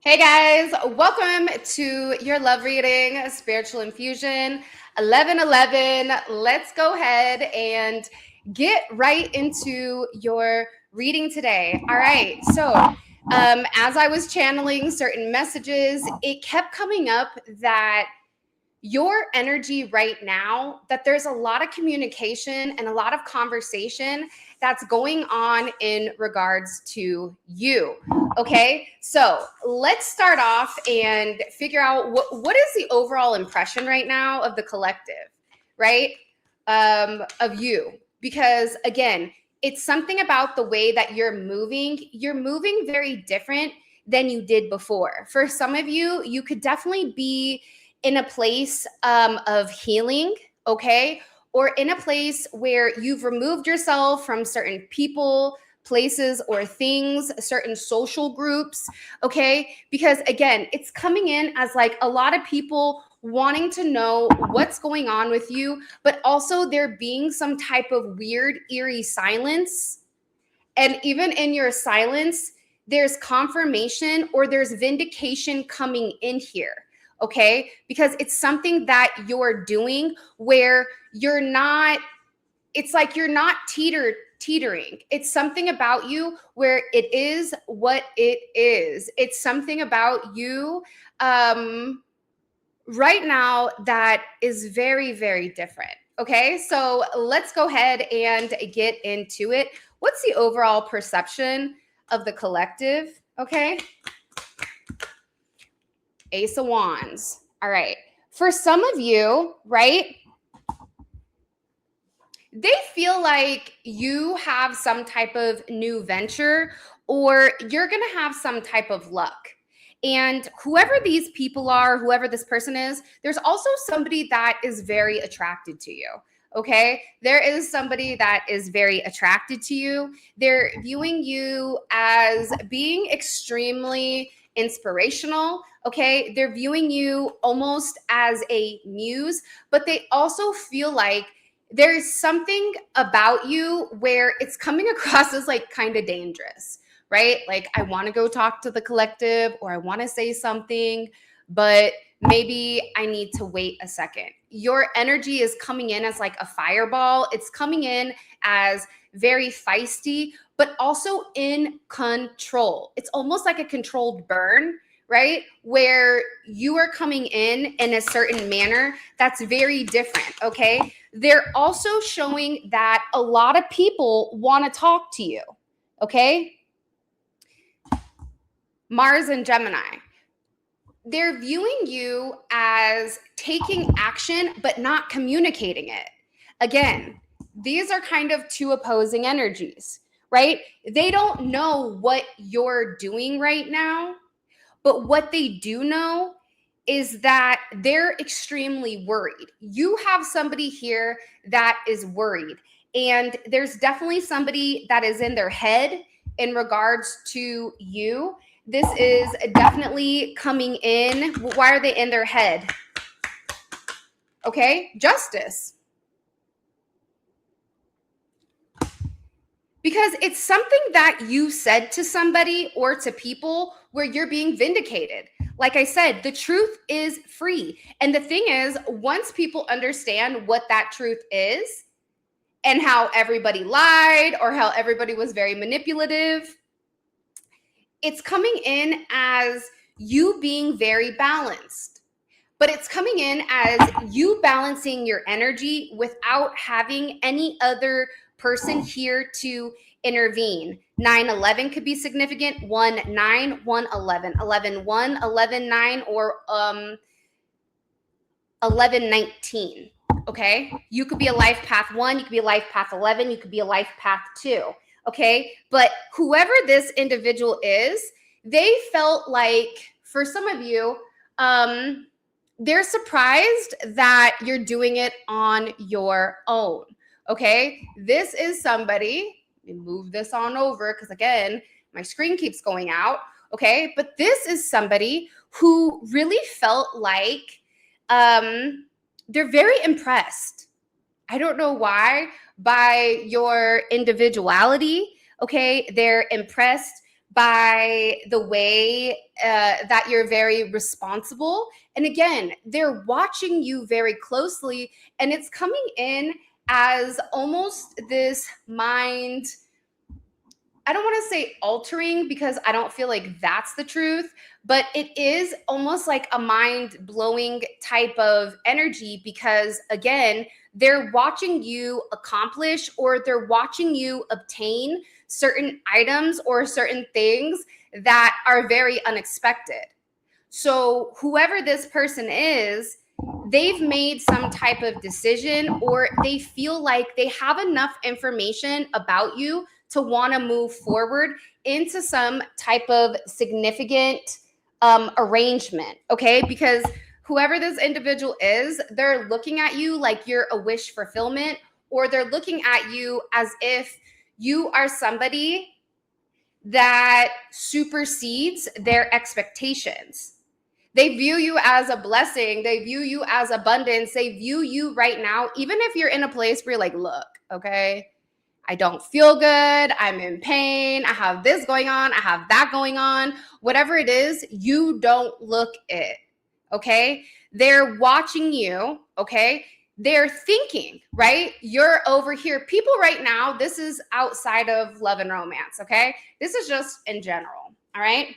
Hey guys, welcome to your love reading, Spiritual Infusion 1111. Let's go ahead and get right into your reading today. All right, so as I was channeling certain messages, it kept coming up that your energy right now, that there's a lot of communication and a lot of conversation that's going on in regards to you. Okay, so let's start off and figure out what is the overall impression right now of the collective, right? Of you. Because again, it's something about the way that you're moving. You're moving very different than you did before. For some of you, you could definitely be in a place of healing, okay? Or in a place where you've removed yourself from certain people, places, or things, certain social groups, okay? Because again, it's coming in as like a lot of people wanting to know what's going on with you, but also there being some type of weird, eerie silence. And even in your silence, there's confirmation or there's vindication coming in here. Okay, because it's something that you're doing where you're not, it's like you're not teetering. It's something about you where it is what it is. It's something about you right now that is very, very different. Okay, so let's go ahead and get into it. What's the overall perception of the collective? Okay. Ace of Wands. All right. For some of you, right, they feel like you have some type of new venture or you're going to have some type of luck. And whoever these people are, whoever this person is, there's also somebody that is very attracted to you. Okay. There is somebody that is very attracted to you. They're viewing you as being extremely inspirational. Okay. They're viewing you almost as a muse, but they also feel like there's something about you where it's coming across as like kind of dangerous, right? Like I want to go talk to the collective or I want to say something, but maybe I need to wait a second. Your energy is coming in as like a fireball. It's coming in as very feisty, but also in control. It's almost like a controlled burn, right? Where you are coming in a certain manner that's very different, okay? They're also showing that a lot of people want to talk to you, okay? Mars and Gemini. They're viewing you as taking action, but not communicating it. Again, these are kind of two opposing energies, right? They don't know what you're doing right now, but what they do know is that they're extremely worried. You have somebody here that is worried. And there's definitely somebody that is in their head in regards to you. This is definitely coming in. Why are they in their head? Okay, Justice. Because it's something that you said to somebody or to people where you're being vindicated. Like I said, the truth is free. And the thing is, once people understand what that truth is and how everybody lied or how everybody was very manipulative, it's coming in as you being very balanced. But it's coming in as you balancing your energy without having any other person here to intervene. 9-11 could be significant. 1-9, 1-11, 11-1, 11-9, or 11-19. Okay, you could be a life path 1, you could be a life path 11, you could be a life path 2. Okay, but whoever this individual is, they felt like, for some of you, they're surprised that you're doing it on your own. Okay, this is somebody, let me move this on over because again, my screen keeps going out. Okay, but this is somebody who really felt like they're very impressed. I don't know why, by your individuality. Okay, they're impressed by the way that you're very responsible. And again, they're watching you very closely, and it's coming in as almost this mind, I don't want to say altering, because I don't feel like that's the truth, but it is almost like a mind blowing type of energy, because again, they're watching you accomplish, or they're watching you obtain certain items or certain things that are very unexpected. So whoever this person is, they've made some type of decision, or they feel like they have enough information about you to want to move forward into some type of significant arrangement, okay? Because whoever this individual is, they're looking at you like you're a wish fulfillment, or they're looking at you as if you are somebody that supersedes their expectations. They view you as a blessing. They view you as abundance. They view you right now, even if you're in a place where you're like, look, okay, I don't feel good. I'm in pain. I have this going on. I have that going on. Whatever it is, you don't look it, okay? They're watching you, okay? They're thinking, right? You're over here. People right now, this is outside of love and romance, okay? This is just in general, all right?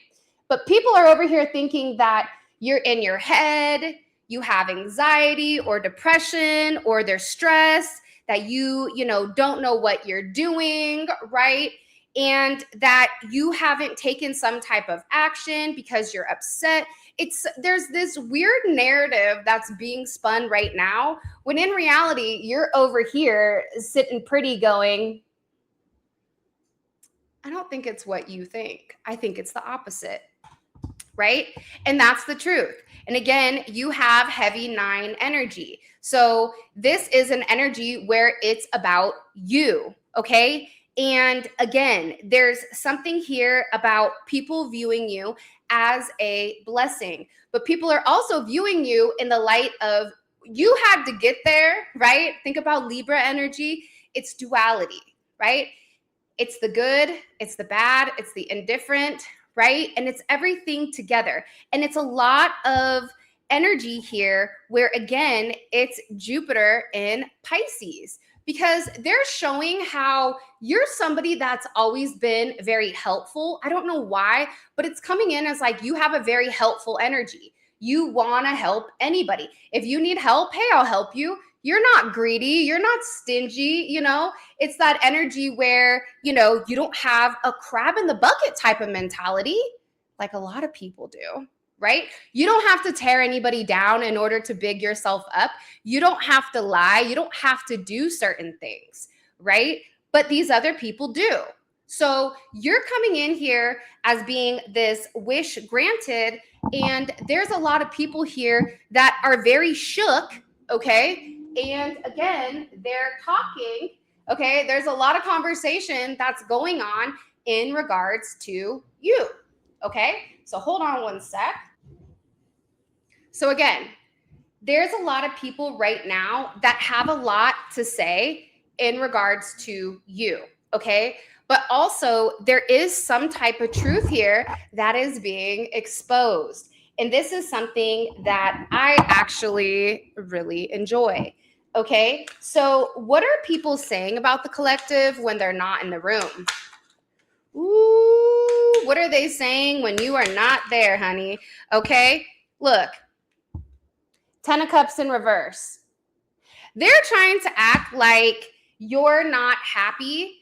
But people are over here thinking that you're in your head, you have anxiety or depression, or they're stressed, that you don't know what you're doing, right? And that you haven't taken some type of action because you're upset. There's this weird narrative that's being spun right now, when in reality, you're over here sitting pretty going, I don't think it's what you think. I think it's the opposite. Right? And that's the truth. And again, you have heavy 9 energy. So this is an energy where it's about you, okay? And again, there's something here about people viewing you as a blessing, but people are also viewing you in the light of, you had to get there, right? Think about Libra energy. It's duality, right? It's the good, it's the bad, it's the indifferent, right? And it's everything together. And it's a lot of energy here where, again, it's Jupiter in Pisces, because they're showing how you're somebody that's always been very helpful. I don't know why, but it's coming in as like you have a very helpful energy. You want to help anybody. If you need help, hey, I'll help you. You're not greedy. You're not stingy. It's that energy where, you don't have a crab in the bucket type of mentality like a lot of people do, right? You don't have to tear anybody down in order to big yourself up. You don't have to lie. You don't have to do certain things, right? But these other people do. So you're coming in here as being this wish granted, and there's a lot of people here that are very shook, okay? And again, they're talking, okay? There's a lot of conversation that's going on in regards to you, okay? So hold on one sec. So again, there's a lot of people right now that have a lot to say in regards to you, okay? But also there is some type of truth here that is being exposed. And this is something that I actually really enjoy. Okay, so what are people saying about the collective when they're not in the room? Ooh, what are they saying when you are not there, honey? Okay, look, 10 of Cups in reverse. They're trying to act like you're not happy,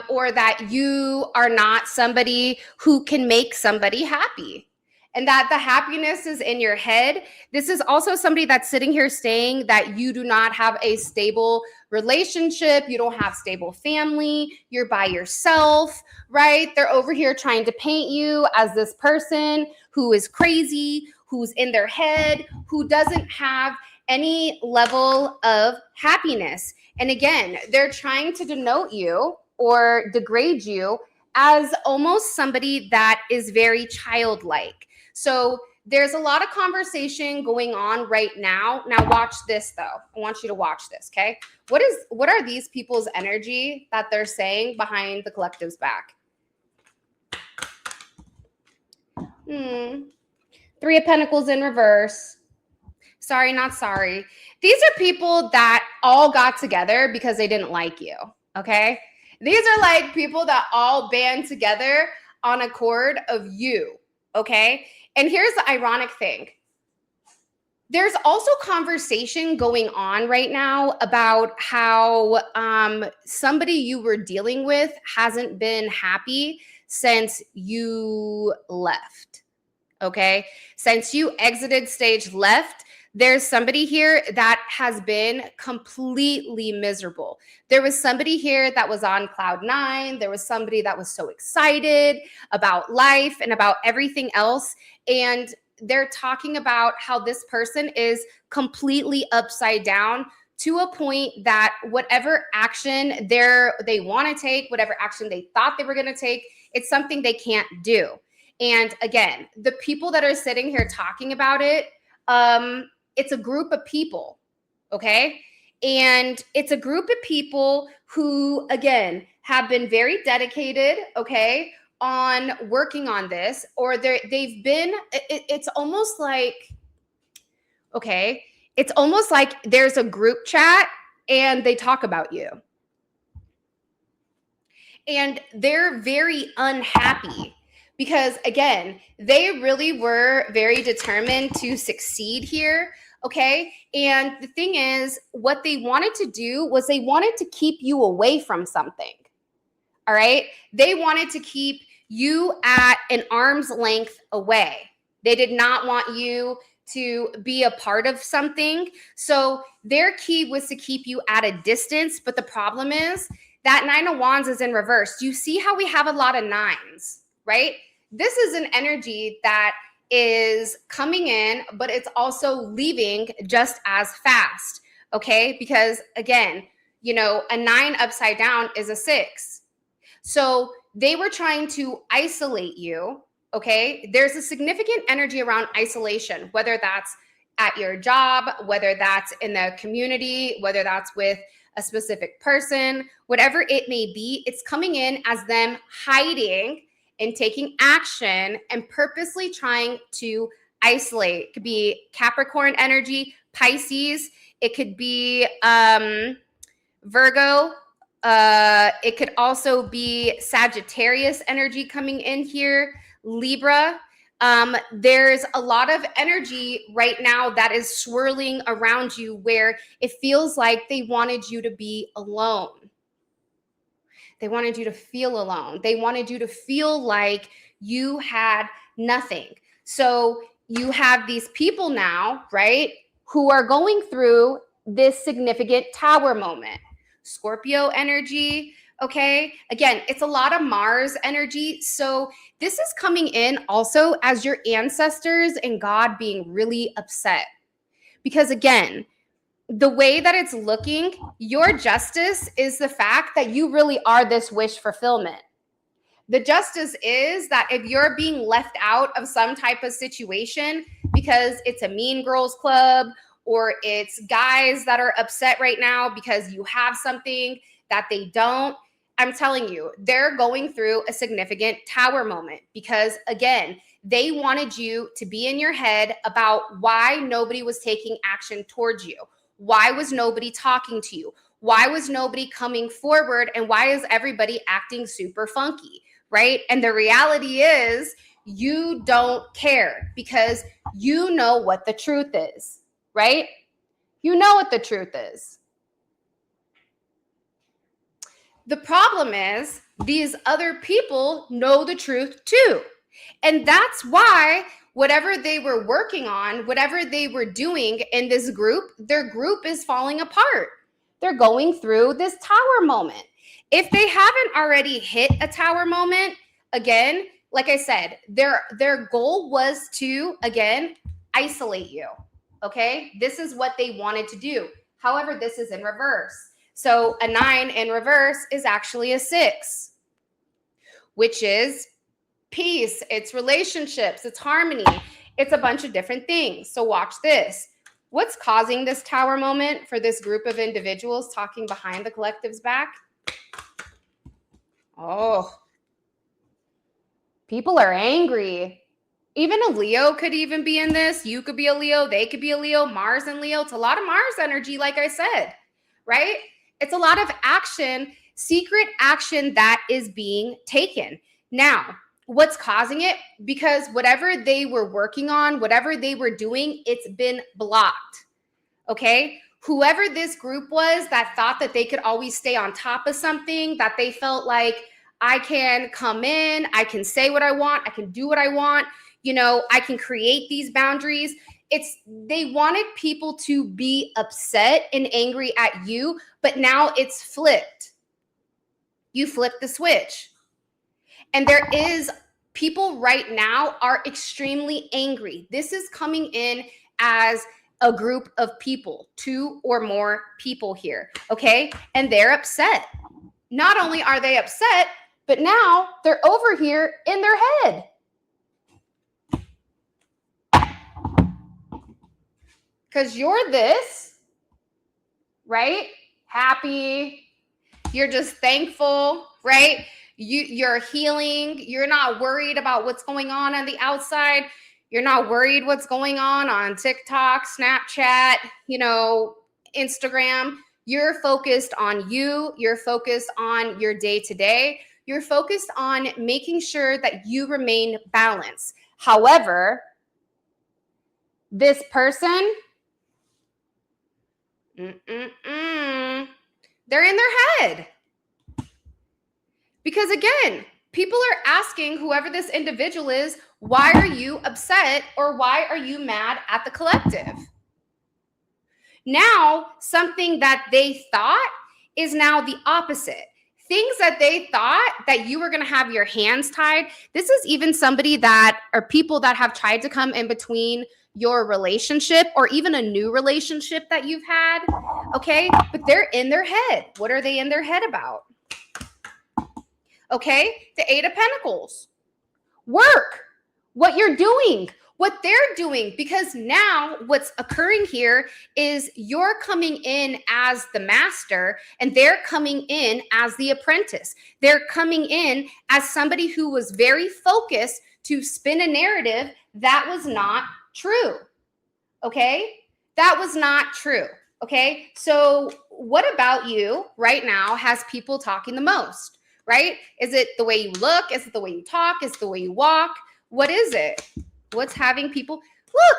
or that you are not somebody who can make somebody happy, and that the happiness is in your head. This is also somebody that's sitting here saying that you do not have a stable relationship. You don't have stable family. You're by yourself, right? They're over here trying to paint you as this person who is crazy, who's in their head, who doesn't have any level of happiness. And again, they're trying to denote you or degrade you as almost somebody that is very childlike. So there's a lot of conversation going on right now. Now watch this though. I want you to watch this, okay? What are these people's energy that they're saying behind the collective's back? Three of Pentacles in reverse. Sorry, not sorry. These are people that all got together because they didn't like you, okay? These are like people that all band together on accord of you, okay? And here's the ironic thing. There's also conversation going on right now about how somebody you were dealing with hasn't been happy since you left, okay? Since you exited stage left, there's somebody here that has been completely miserable. There was somebody here that was on cloud nine. There was somebody that was so excited about life and about everything else. And they're talking about how this person is completely upside down to a point that whatever action they want to take, whatever action they thought they were going to take, it's something they can't do. And again, the people that are sitting here talking about it, it's a group of people, okay? And it's a group of people who, again, have been very dedicated, okay, on working on this, or they've been, it's almost like, okay, it's almost like there's a group chat and they talk about you. And they're very unhappy because, again, they really were very determined to succeed here, okay? And the thing is, what they wanted to do was they wanted to keep you away from something, all right? They wanted to keep you at an arm's length away. They did not want you to be a part of something. So their key was to keep you at a distance. But the problem is that Nine of Wands is in reverse. You see how we have a lot of nines, right? This is an energy that is coming in, but it's also leaving just as fast, okay? Because again, you know, a 9 upside down is a 6. So they were trying to isolate you, okay? There's a significant energy around isolation, whether that's at your job, whether that's in the community, whether that's with a specific person, whatever it may be, it's coming in as them hiding and taking action and purposely trying to isolate. It could be Capricorn energy, Pisces, it could be Virgo, it could also be Sagittarius energy coming in here, Libra. There's a lot of energy right now that is swirling around you where it feels like they wanted you to be alone. They wanted you to feel alone. They wanted you to feel like you had nothing. So you have these people now, right, who are going through this significant tower moment. Scorpio energy, okay? Again, it's a lot of Mars energy. So this is coming in also as your ancestors and God being really upset. Because again, the way that it's looking, your justice is the fact that you really are this wish fulfillment. The justice is that if you're being left out of some type of situation because it's a mean girls club or it's guys that are upset right now because you have something that they don't, I'm telling you, they're going through a significant tower moment because, again, they wanted you to be in your head about why nobody was taking action towards you. Why was nobody talking to you? Why was nobody coming forward? And why is everybody acting super funky, right? And the reality is you don't care because you know what the truth is, right? You know what the truth is. The problem is these other people know the truth too. And that's why whatever they were working on, whatever they were doing in this group, their group is falling apart. They're going through this tower moment. If they haven't already hit a tower moment, again, like I said, their goal was to, again, isolate you, okay? This is what they wanted to do. However, this is in reverse. So a 9 in reverse is actually a 6, which is peace, it's relationships, it's harmony, it's a bunch of different things. So watch this. What's causing this tower moment for this group of individuals talking behind the collective's back? Oh, people are angry. Even a Leo could even be in this. You could be a Leo. They could be a Leo. Mars and Leo. It's a lot of Mars energy, like I said, right? It's a lot of action, secret action that is being taken. Now, what's causing it? Because whatever they were working on, whatever they were doing, it's been blocked. Okay? Whoever this group was that thought that they could always stay on top of something, that they felt like, I can come in, I can say what I want, I can do what I want, I can create these boundaries. They wanted people to be upset and angry at you, but now it's flipped. You flip the switch. And there is people right now are extremely angry. This is coming in as a group of people, 2 or more people here, okay? And they're upset. Not only are they upset, but now they're over here in their head. Because you're this, right? Happy. You're just thankful, right? You're healing. You're not worried about what's going on the outside. You're not worried what's going on TikTok, Snapchat, Instagram. You're focused on you. You're focused on your day-to-day. You're focused on making sure that you remain balanced. However, this person, they're in their head. Because again, people are asking whoever this individual is, why are you upset or why are you mad at the collective? Now, something that they thought is now the opposite. Things that they thought that you were going to have your hands tied. This is even somebody that, or people that have tried to come in between your relationship or even a new relationship that you've had, okay? But they're in their head. What are they in their head about? Okay, the 8 of Pentacles. Work, what you're doing, what they're doing, because now what's occurring here is you're coming in as the master and they're coming in as the apprentice. They're coming in as somebody who was very focused to spin a narrative that was not true. Okay, that was not true. Okay, so what about you right now has people talking the most? Right? Is it the way you look? Is it the way you talk? Is it the way you walk? What is it? What's having people? Look,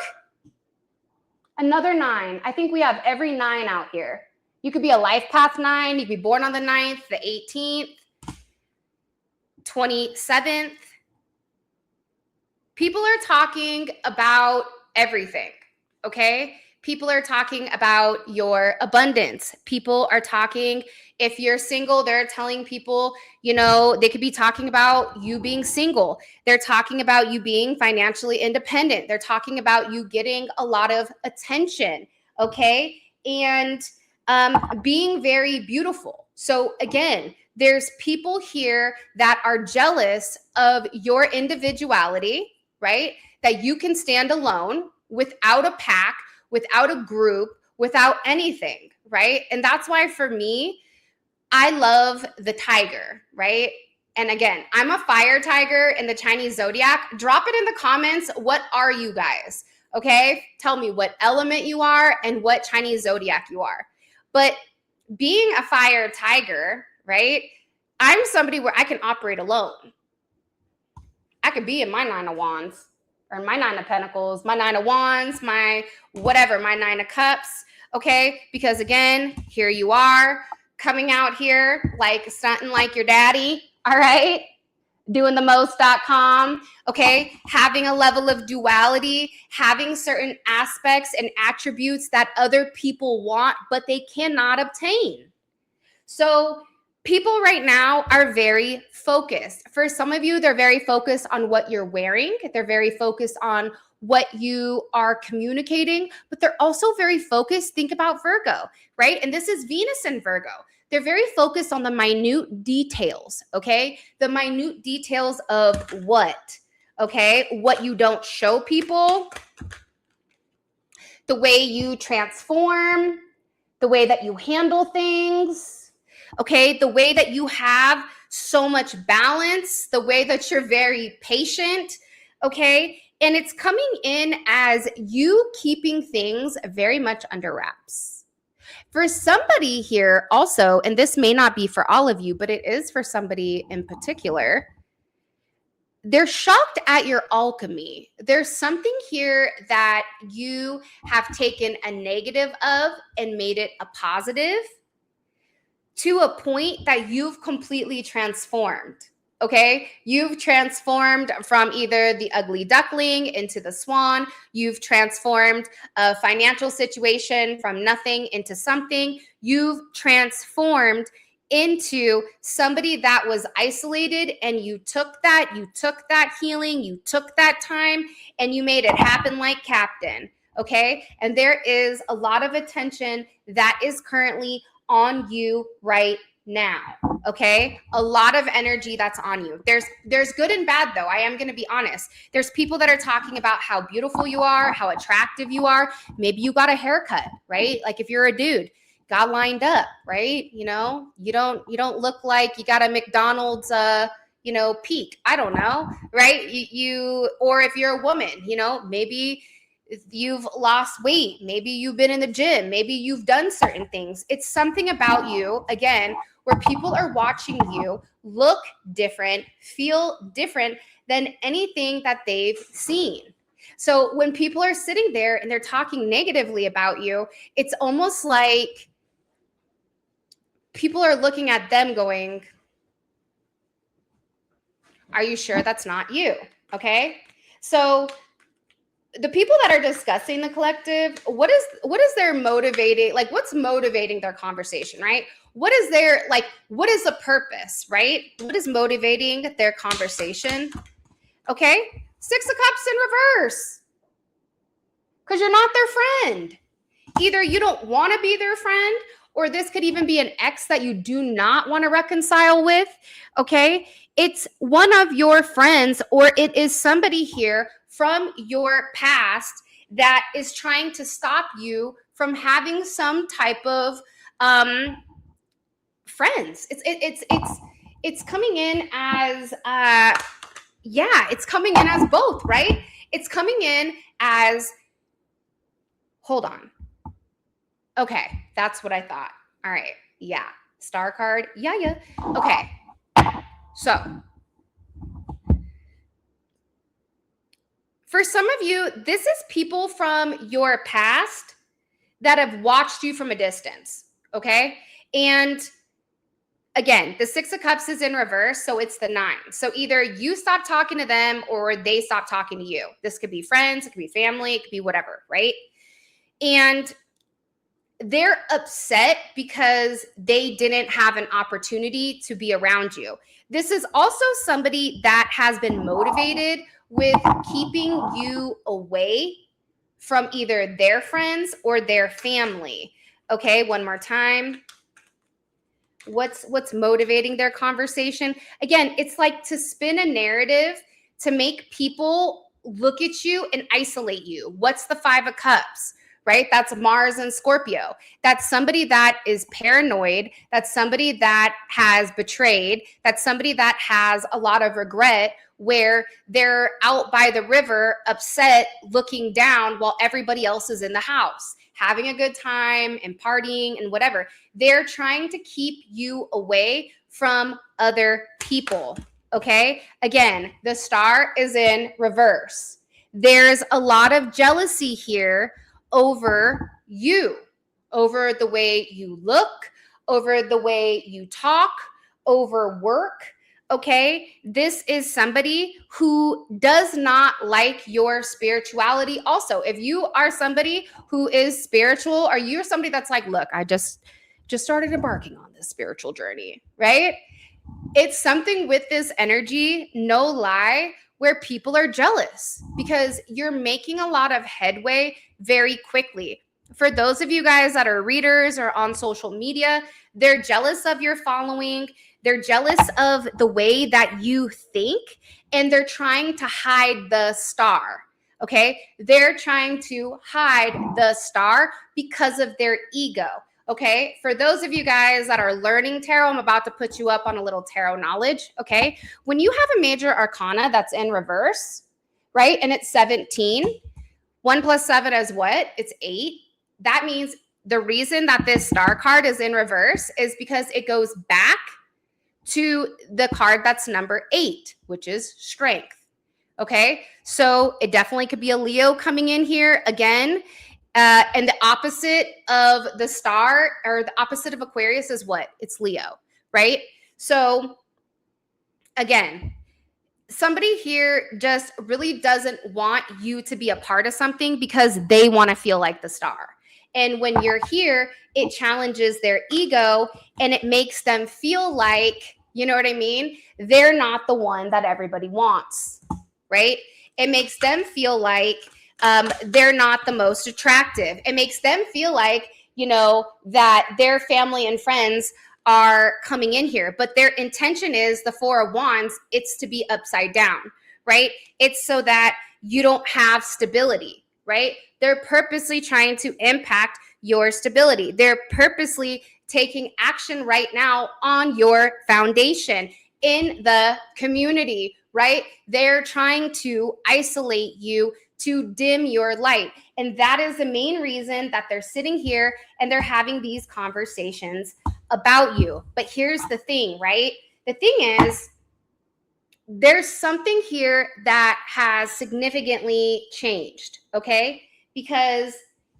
another 9. I think we have every 9 out here. You could be a life path 9. You could be born on the 9th, the 18th, 27th. People are talking about everything, okay? People are talking about your abundance. People are talking, if you're single, they're telling people, they could be talking about you being single. They're talking about you being financially independent. They're talking about you getting a lot of attention, okay? And being very beautiful. So again, there's people here that are jealous of your individuality, right? That you can stand alone without a pack, without a group, without anything, right? And that's why for me, I love the tiger, right? And again, I'm a fire tiger in the Chinese zodiac. Drop it in the comments. What are you guys? Okay? Tell me what element you are and what Chinese zodiac you are. But being a fire tiger, right? I'm somebody where I can operate alone. I could be in my 9 of wands or my 9 of pentacles, my 9 of wands, my whatever, my 9 of cups, okay? Because again, here you are coming out here like stunting like your daddy, all right? Doing the most.com, okay? Having a level of duality, having certain aspects and attributes that other people want, but they cannot obtain. So people right now are very focused. For some of you, they're very focused on what you're wearing. They're very focused on what you are communicating, but they're also very focused. Think about Virgo, right? And this is Venus in Virgo. They're very focused on the minute details, okay? The minute details of what, okay? What you don't show people, the way you transform, the way that you handle things, okay? The way that you have so much balance, the way that you're very patient, okay? And it's coming in as you keeping things very much under wraps. For somebody here also, and this may not be for all of you, but it is for somebody in particular, they're shocked at your alchemy. There's something here that you have taken a negative of and made it a positive to a point that you've completely transformed. Okay, you've transformed from either the ugly duckling into the swan. You've transformed a financial situation from nothing into something. You've transformed into somebody that was isolated, and you took that healing, you took that time, and you made it happen like Captain. Okay, and there is a lot of attention that is currently on you right now. Okay, a lot of energy that's on you. There's good and bad, though. I am going to be honest. There's people that are talking about how beautiful you are, how attractive you are. Maybe you got a haircut, right? Like if you're a dude, got lined up, right? You know, you don't look like you got a McDonald's peak. I don't know, right? You or if you're a woman, maybe you've lost weight, maybe you've been in the gym, maybe you've done certain things. It's something about you, again, where people are watching you look different, feel different than anything that they've seen. So when people are sitting there and they're talking negatively about you, it's almost like people are looking at them going, are you sure that's not you? Okay. So the people that are discussing the collective, what is their motivating, like what's motivating their conversation, right? What is the purpose, right? What is motivating their conversation? Okay, 6 of Cups in reverse. Because you're not their friend. Either you don't want to be their friend, or this could even be an ex that you do not want to reconcile with, okay? It's one of your friends, or it is somebody here from your past that is trying to stop you from having some type of friends. It's coming in as it's coming in as both, right? It's coming in as, hold on. Okay, that's what I thought. All right, yeah. Star card, yeah. Okay, so for some of you, this is people from your past that have watched you from a distance, okay? And again, the 6 of Cups is in reverse, so it's the 9. So either you stop talking to them or they stop talking to you. This could be friends, it could be family, it could be whatever, right? And they're upset because they didn't have an opportunity to be around you. This is also somebody that has been motivated with keeping you away from either their friends or their family. Okay, one more time. What's motivating their conversation? Again, it's like to spin a narrative to make people look at you and isolate you. What's the 5 of Cups? Right? That's Mars and Scorpio. That's somebody that is paranoid. That's somebody that has betrayed. That's somebody that has a lot of regret, where they're out by the river upset looking down while everybody else is in the house having a good time and partying and whatever. They're trying to keep you away from other people. Okay? Again, the star is in reverse. There's a lot of jealousy here over you, over the way you look, over the way you talk, over work. Okay, this is somebody who does not like your spirituality. Also, if you are somebody who is spiritual, or you're somebody that's like, look, I just started embarking on this spiritual journey, right? It's something with this energy, no lie, where people are jealous because you're making a lot of headway very quickly. For those of you guys that are readers or on social media, they're jealous of your following. They're jealous of the way that you think, and they're trying to hide the star. Okay? They're trying to hide the star because of their ego. Okay? For those of you guys that are learning tarot, I'm about to put you up on a little tarot knowledge. Okay? When you have a major arcana that's in reverse, right? And it's 17. 1 plus 7 is what? It's 8. That means the reason that this star card is in reverse is because it goes back to the card that's number 8, which is strength. Okay, so it definitely could be a Leo coming in here again. And the opposite of the star, or the opposite of Aquarius, is what? It's Leo, right? So again, somebody here just really doesn't want you to be a part of something because they want to feel like the star. And when you're here, it challenges their ego and it makes them feel like, you know what I mean? They're not the one that everybody wants, right? It makes them feel like they're not the most attractive. It makes them feel like, you know, that their family and friends are coming in here, but their intention is the 4 of Wands. It's to be upside down, right? It's so that you don't have stability, right? They're purposely trying to impact your stability. They're purposely taking action right now on your foundation in the community, right? They're trying to isolate you, to dim your light. And that is the main reason that they're sitting here and they're having these conversations about you. But here's the thing, right? The thing is, there's something here that has significantly changed, okay? Because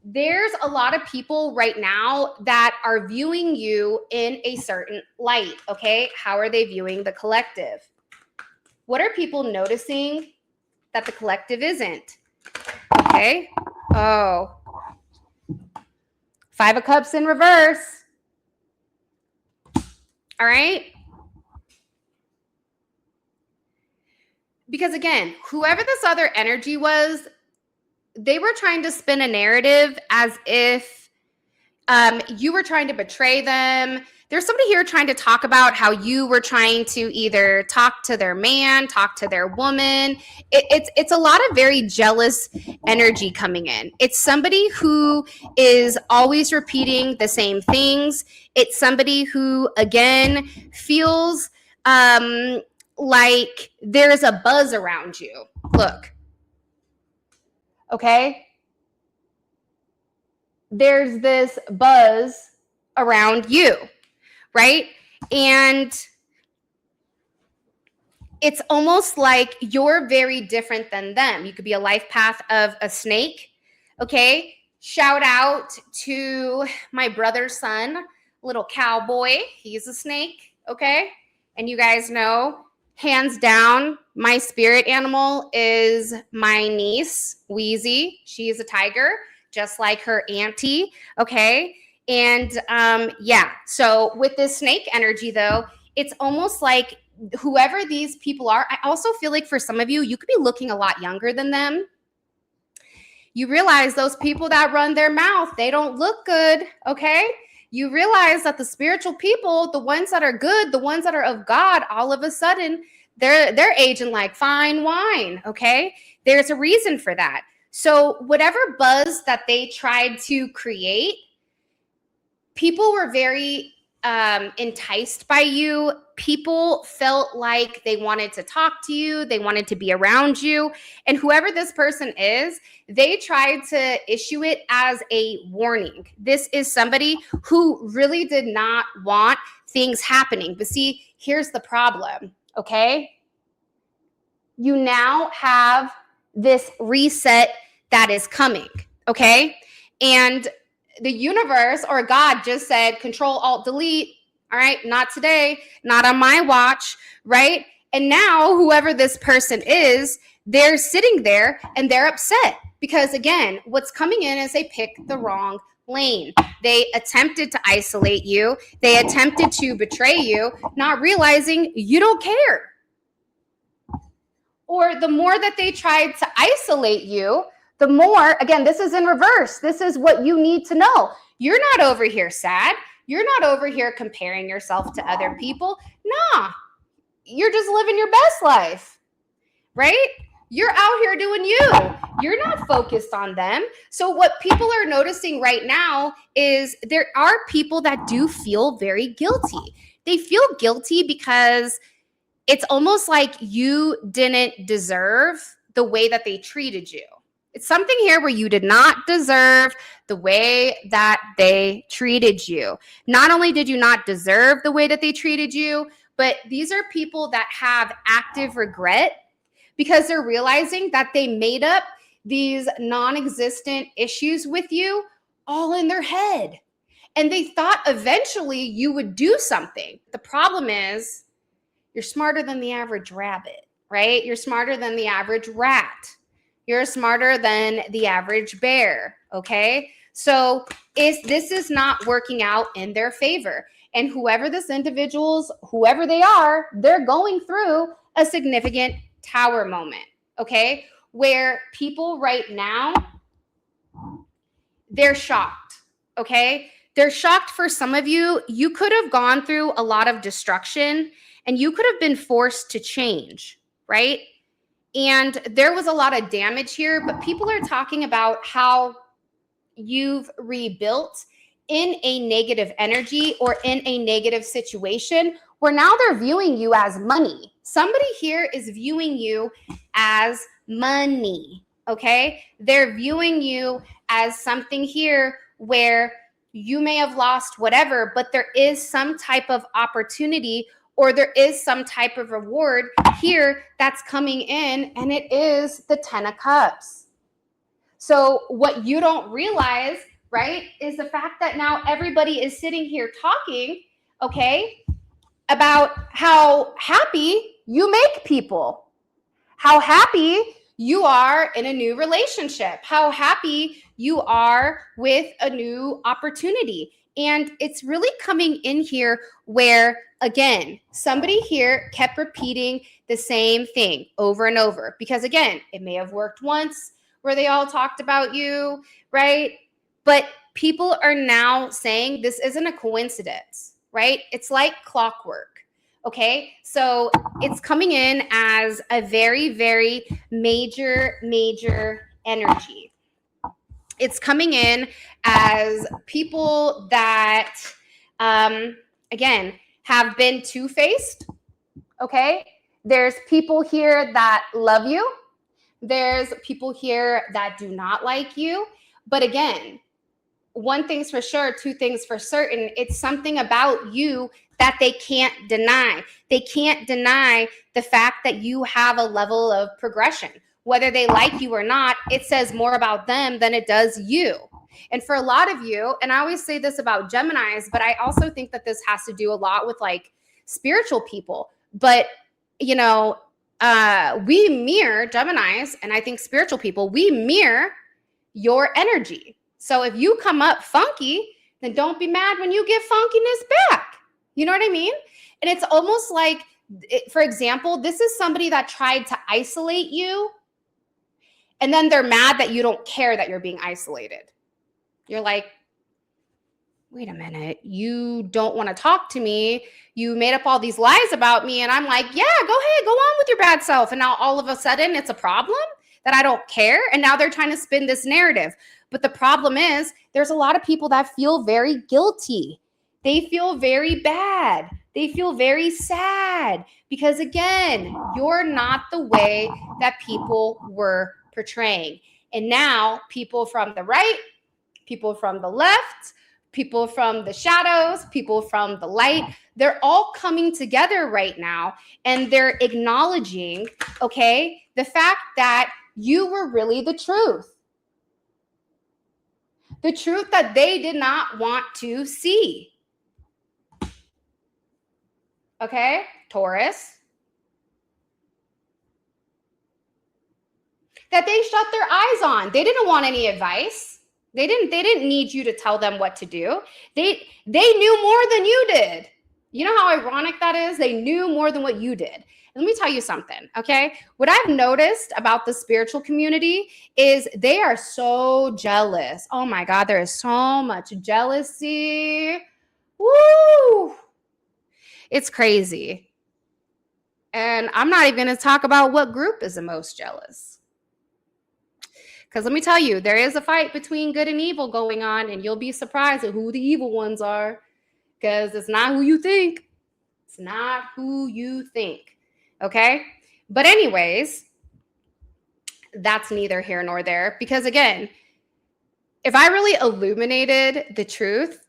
there's a lot of people right now that are viewing you in a certain light, okay? How are they viewing the collective? What are people noticing that the collective isn't? Okay. Oh. 5 of Cups in reverse. All right. Because again, whoever this other energy was, they were trying to spin a narrative as if you were trying to betray them. There's somebody here trying to talk about how you were trying to either talk to their man, talk to their woman. It's a lot of very jealous energy coming in. It's somebody who is always repeating the same things. It's somebody who, again, feels like there's a buzz around you. Look. Okay? There's this buzz around you, right? And it's almost like you're very different than them. You could be a life path of a snake, okay? Shout out to my brother's son, little cowboy. He's a snake, okay? And you guys know, hands down, my spirit animal is my niece, Wheezy. She is a tiger, just like her auntie, okay? And yeah, so with this snake energy though, it's almost like whoever these people are, I also feel like for some of you, you could be looking a lot younger than them. You realize those people that run their mouth, they don't look good, okay? You realize that the spiritual people, the ones that are good, the ones that are of God, all of a sudden, they're aging like fine wine, okay? There's a reason for that. So whatever buzz that they tried to create, people were very enticed by you. People felt like they wanted to talk to you. They wanted to be around you. And whoever this person is, they tried to issue it as a warning. This is somebody who really did not want things happening. But see, here's the problem, okay? You now have this reset that is coming, okay? And the universe or God just said, Control, Alt, Delete. All right, not today, not on my watch, right? And now whoever this person is, they're sitting there and they're upset because again, what's coming in is they picked the wrong lane. They attempted to isolate you. They attempted to betray you, not realizing you don't care. Or the more that they tried to isolate you, the more, again, this is in reverse. This is what you need to know. You're not over here sad. You're not over here comparing yourself to other people. Nah, you're just living your best life, right? You're out here doing you. You're not focused on them. So what people are noticing right now is there are people that do feel very guilty. They feel guilty because it's almost like you didn't deserve the way that they treated you. It's something here where you did not deserve the way that they treated you. Not only did you not deserve the way that they treated you, but these are people that have active regret because they're realizing that they made up these non-existent issues with you all in their head. And they thought eventually you would do something. The problem is you're smarter than the average rabbit, right? You're smarter than the average rat. You're smarter than the average bear, okay? So this is not working out in their favor. And whoever this individual's, whoever they are, they're going through a significant tower moment, okay? Where people right now, they're shocked, okay? They're shocked for some of you. You could have gone through a lot of destruction and you could have been forced to change, right? And there was a lot of damage here, but people are talking about how you've rebuilt in a negative energy or in a negative situation where now they're viewing you as money. Somebody here is viewing you as money, okay? They're viewing you as something here where you may have lost whatever, but there is some type of opportunity or there is some type of reward here that's coming in, and it is the 10 of Cups. So what you don't realize, right, is the fact that now everybody is sitting here talking, okay, about how happy you make people, how happy you are in a new relationship, how happy you are with a new opportunity. And it's really coming in here where, again, somebody here kept repeating the same thing over and over. Because again, it may have worked once where they all talked about you, right? But people are now saying this isn't a coincidence, right? It's like clockwork, okay? So it's coming in as a very, very major energy. It's coming in as people that, again, have been two-faced, okay? There's people here that love you. There's people here that do not like you. But again, one thing's for sure, two things for certain. It's something about you that they can't deny. They can't deny the fact that you have a level of progression. Whether they like you or not, it says more about them than it does you. And for a lot of you, and I always say this about Geminis, but I also think that this has to do a lot with like spiritual people. But, you know, we mirror Geminis, and I think spiritual people, we mirror your energy. So if you come up funky, then don't be mad when you get funkiness back. You know what I mean? And it's almost like, for example, this is somebody that tried to isolate you, and then they're mad that you don't care that you're being isolated. You're like, wait a minute, you don't want to talk to me. You made up all these lies about me. And I'm like, yeah, go ahead, go on with your bad self. And now all of a sudden it's a problem that I don't care. And now they're trying to spin this narrative. But the problem is there's a lot of people that feel very guilty. They feel very bad. They feel very sad because, again, you're not the way that people were portraying. And now people from the right, people from the left, people from the shadows, people from the light, they're all coming together right now, and they're acknowledging, okay, the fact that you were really the truth that they did not want to see. Okay, Taurus. That they shut their eyes on. They didn't want any advice. They didn't need you to tell them what to do. They knew more than you did. You know how ironic that is? They knew more than what you did. Let me tell you something, okay? What I've noticed about the spiritual community is they are so jealous. Oh my God, there is so much jealousy. Woo! It's crazy. And I'm not even going to talk about what group is the most jealous. Because let me tell you, there is a fight between good and evil going on, and you'll be surprised at who the evil ones are. Because it's not who you think. It's not who you think. Okay? But anyways, that's neither here nor there. Because again, if I really illuminated the truth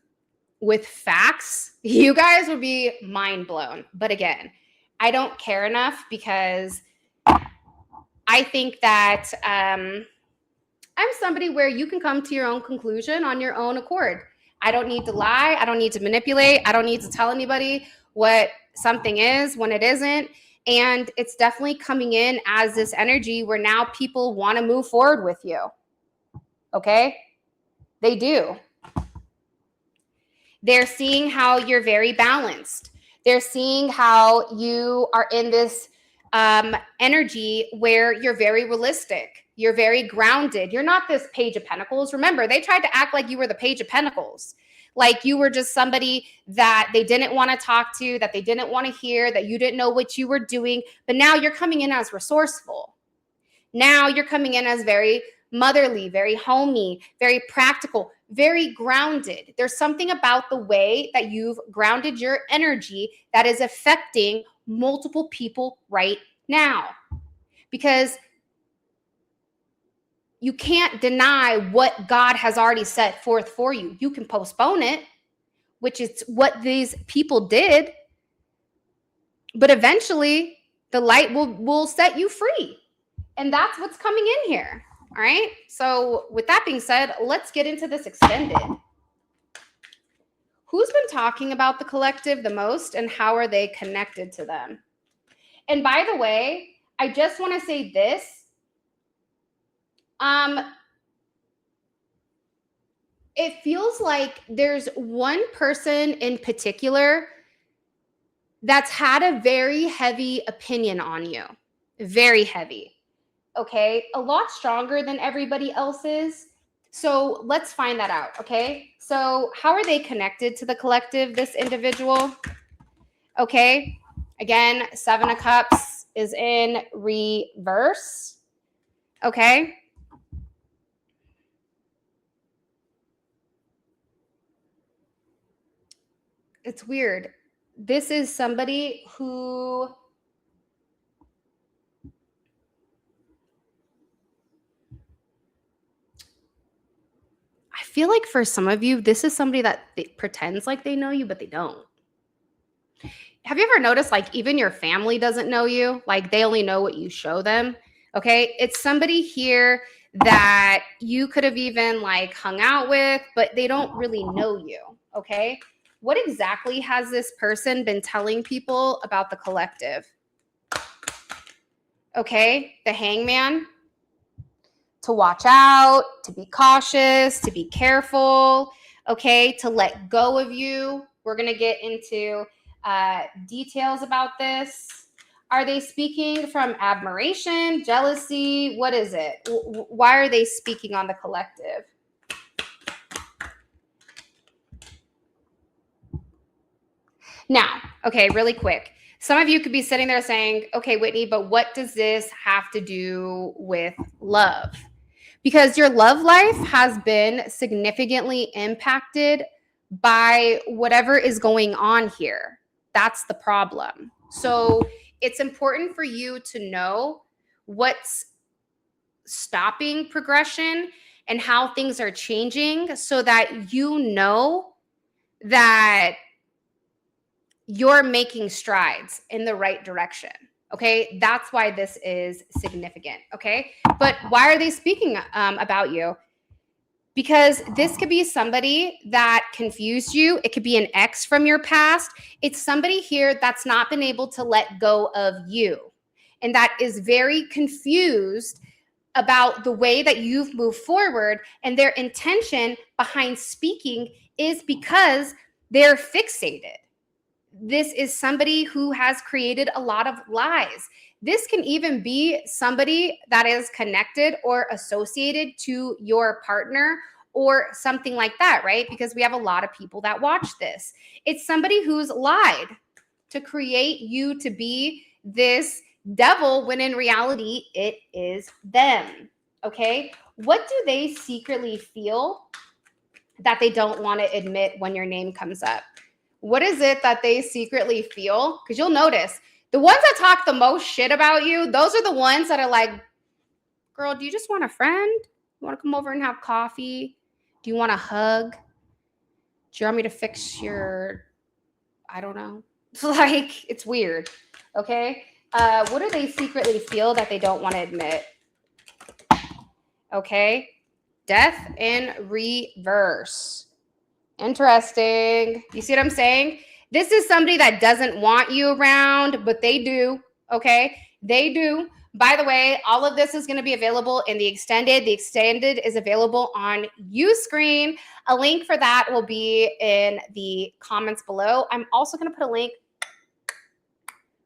with facts, you guys would be mind blown. But again, I don't care enough because I think that I'm somebody where you can come to your own conclusion on your own accord. I don't need to lie. I don't need to manipulate. I don't need to tell anybody what something is when it isn't. And it's definitely coming in as this energy where now people want to move forward with you. Okay? They do. They're seeing how you're very balanced. They're seeing how you are in this energy where you're very realistic. You're very grounded. You're not this Page of Pentacles. Remember, they tried to act like you were the Page of Pentacles. Like you were just somebody that they didn't want to talk to, that they didn't want to hear, that you didn't know what you were doing. But now you're coming in as resourceful. Now you're coming in as very motherly, very homey, very practical, very grounded. There's something about the way that you've grounded your energy that is affecting multiple people right now. Because you can't deny what God has already set forth for you. You can postpone it, which is what these people did. But eventually, the light will set you free. And that's what's coming in here. All right. So with that being said, let's get into this extended. Who's been talking about the collective the most and how are they connected to them? And by the way, I just want to say this. It feels like there's one person in particular that's had a very heavy opinion on you. Very heavy. Okay, a lot stronger than everybody else's. So let's find that out, okay? So how are they connected to the collective, this individual? Okay, again, 7 of Cups is in reverse, okay? It's weird. This is somebody who... I feel like for some of you, this is somebody that pretends like they know you, but they don't. Have you ever noticed, like, even your family doesn't know you? Like, they only know what you show them, okay? It's somebody here that you could have even, like, hung out with, but they don't really know you, okay? What exactly has this person been telling people about the collective? Okay, the Hangman. To watch out, to be cautious, to be careful, okay, to let go of you. We're going to get into details about this. Are they speaking from admiration, jealousy? What is it? Why are they speaking on the collective? Now, okay, really quick. Some of you could be sitting there saying, okay, Whitney, but what does this have to do with love? Because your love life has been significantly impacted by whatever is going on here. That's the problem. So it's important for you to know what's stopping progression and how things are changing so that you know that you're making strides in the right direction. Okay, that's why this is significant. Okay, but why are they speaking about you? Because this could be somebody that confused you. It could be an ex from your past. It's somebody here that's not been able to let go of you and that is very confused about the way that you've moved forward. And their intention behind speaking is because they're fixated. This is somebody who has created a lot of lies. This can even be somebody that is connected or associated to your partner or something like that, right? Because we have a lot of people that watch this. It's somebody who's lied to create you to be this devil when in reality it is them, okay? What do they secretly feel that they don't want to admit when your name comes up? What is it that they secretly feel? Because you'll notice the ones that talk the most shit about you, those are the ones that are like girl, do you just want a friend? You want to come over and have coffee? Do you want a hug? Do you want me to fix your, I don't know. Like, it's weird. Okay. What do they secretly feel that they don't want to admit? Okay. Death in reverse. Interesting. You see what I'm saying? This is somebody that doesn't want you around, but they do. Okay. They do. By the way, all of this is going to be available in the extended. The extended is available on Uscreen. A link for that will be in the comments below. I'm also going to put a link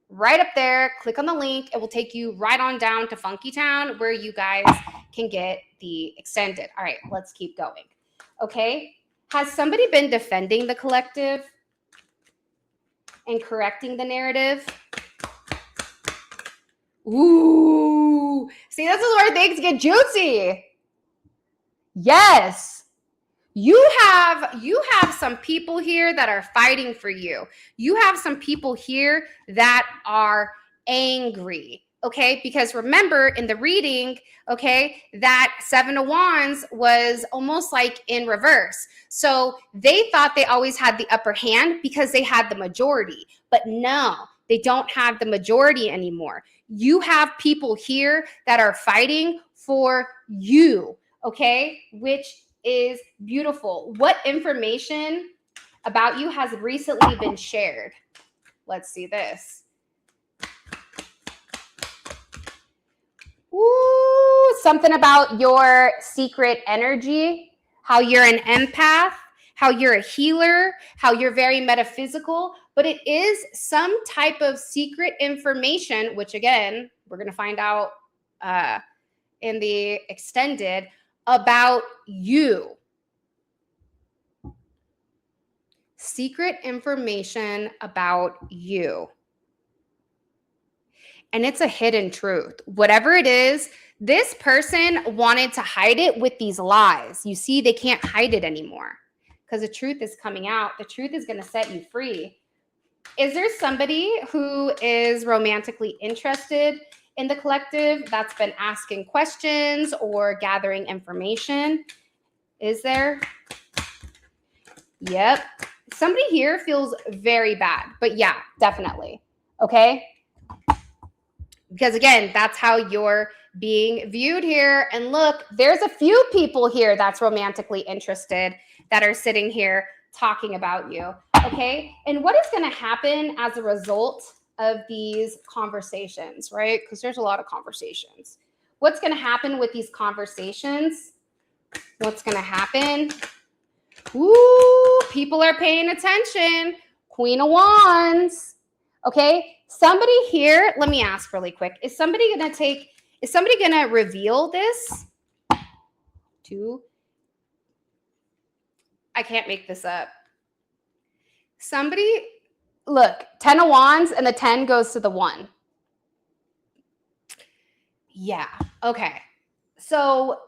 right up there. Click on the link. It will take you right on down to Funky Town where you guys can get the extended. All right, let's keep going. Okay. Has somebody been defending the collective and correcting the narrative? Ooh, see, this is where things get juicy. Yes. You have some people here that are fighting for you. You have some people here that are angry. Okay, because remember in the reading, okay, that Seven of Wands was almost like in reverse. So they thought they always had the upper hand because they had the majority. But no, they don't have the majority anymore. You have people here that are fighting for you, okay, which is beautiful. What information about you has recently been shared? Let's see this. Ooh, something about your secret energy, how you're an empath, how you're a healer, how you're very metaphysical, but it is some type of secret information, which again, we're going to find out in the extended about you. Secret information about you. And it's a hidden truth. Whatever it is, this person wanted to hide it with these lies. You see, they can't hide it anymore because the truth is coming out. The truth is going to set you free. Is there somebody who is romantically interested in the collective that's been asking questions or gathering information? Is there? Yep. Somebody here feels very bad, but yeah, definitely. Okay. Because again, that's how you're being viewed here. And look, there's a few people here that's romantically interested that are sitting here talking about you. Okay. And what is going to happen as a result of these conversations, right? Because there's a lot of conversations. What's going to happen with these conversations? What's going to happen? Ooh, people are paying attention. Queen of Wands. Okay. Somebody here, let me ask really quick. Is somebody going to reveal this to, I can't make this up. Somebody, look, 10 of Wands and the 10 goes to the 1. Yeah. Okay. So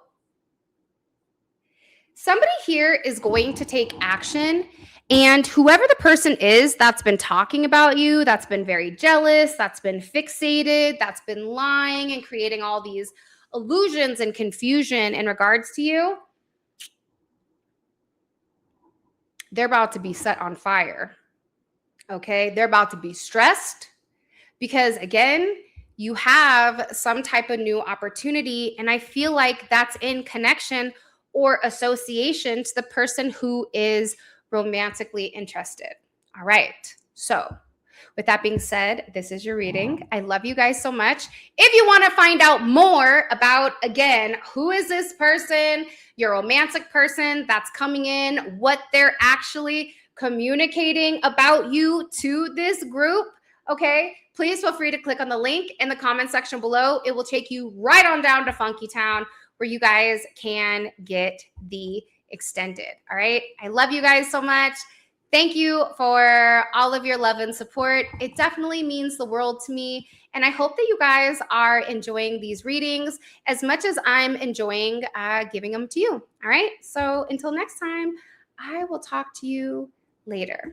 somebody here is going to take action, and whoever the person is that's been talking about you, that's been very jealous, that's been fixated, that's been lying and creating all these illusions and confusion in regards to you, they're about to be set on fire. Okay? They're about to be stressed because, again, you have some type of new opportunity, and I feel like that's in connection or association to the person who is romantically interested. All right. So with that being said, this is your reading. I love you guys so much. If you want to find out more about, again, who is this person, your romantic person that's coming in, what they're actually communicating about you to this group, okay, please feel free to click on the link in the comment section below. It will take you right on down to Funky Town where you guys can get the extended. All right. I love you guys so much. Thank you for all of your love and support. It definitely means the world to me. And I hope that you guys are enjoying these readings as much as I'm enjoying giving them to you. All right. So until next time, I will talk to you later.